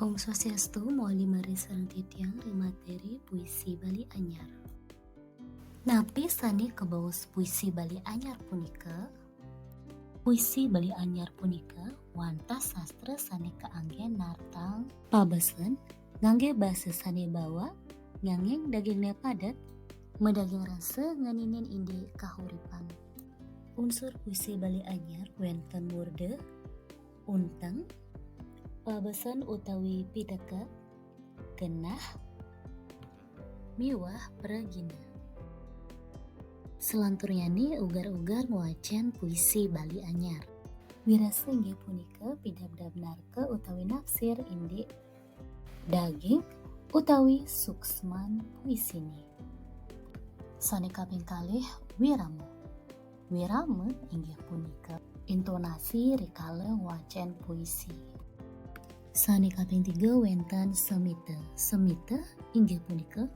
Om Swastiastu, moali mari sareng titiang materi puisi Bali Anyar. Napi sani kebawas puisi Bali Anyar punika. Puisi Bali Anyar punika wantas sastra sani kaangge nartang pabesen ngangge basa sani bawa ngangeng dagingnya padat medaging rasa nganinin indi kahuripan. Unsur puisi Bali Anyar wenten murde, unteng, pabesan utawi pidaka, genah, miwah peragina. Selanturnyani ugar-ugar nguacen puisi Bali Anyar. Wirasa inggih punika pidabdab narka utawi nafsir indi daging utawi suksman puisini. Sane kaping kalih wirama. Wirama inggih punika intonasi rikala nguacen puisi. Sane kaping 3 wenten semita. Semita inggih punika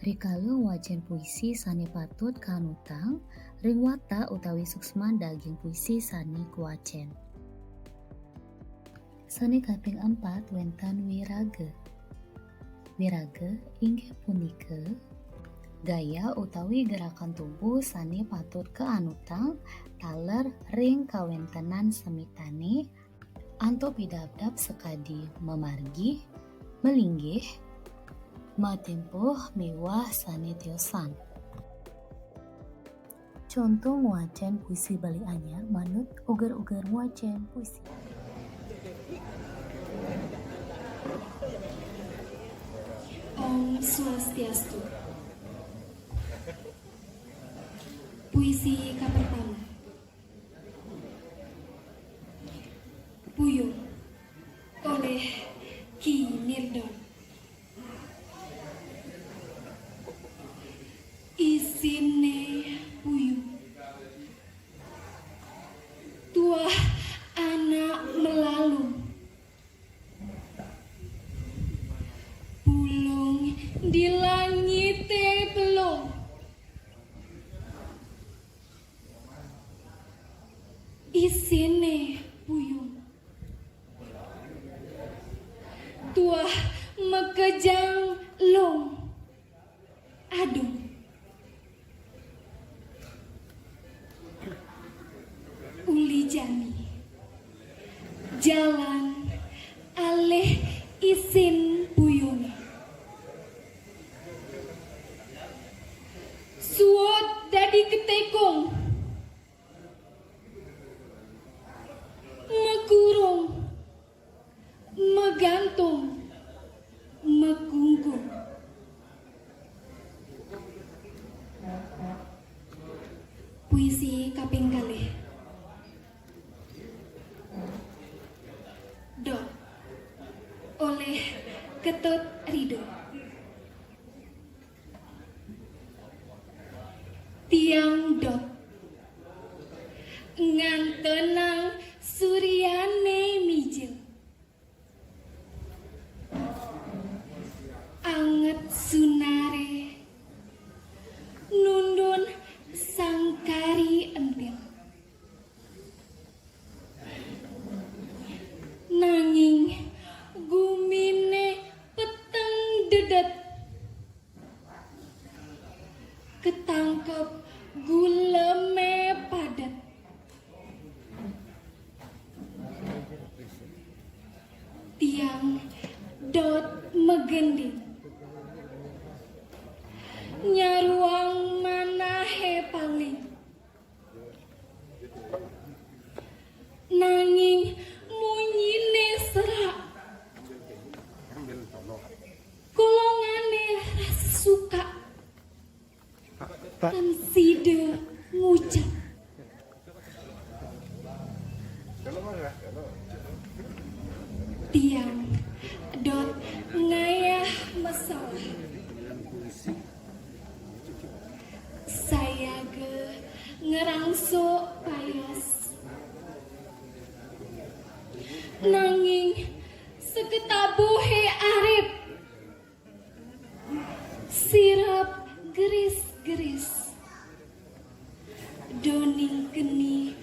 rikala wajan puisi sane patut kanutang ring wata utawi suksman daging puisi sane kuwacen. Sane kaping 4 wenten wiraga. Wiraga inggih punika gaya utawi gerakan tubuh sane patut keanutang taler ring kawentenan semitane anto pidabdab sekadi memargi, melinggih, matempuh miwah sane tiosan. Contoh nguacen puisi Bali Anyar manut ugar-ugar nguacen puisi. Om Swastiastu. Puisi pertama. Puyuh oleh Ki Nirdon. Isine puyuh, tuah anak melalu, bulung di langit belum, isine puyuh, tuah mekejang long, aduh. Uli jani, jalan alih isin puyung, suot dadi ketekong, mekurung, megantung, mekungkung. Puisi kaping kalih. Dot oleh Ketut Rido. Tiang dot ngantenang suryane mijil, anget sunare nundun sangkari entil, nanging gumine peteng dedet, ketangkep guleme padat, tiang dot megending, nyaruang manahe paling, nanging munyine serak, golongane rasa suka, tan sida ngucap. Tiang dot ngayah masalah, saya ngerangsuk payas, nanging seketabuhe arep, sirap geris-geris, doning geni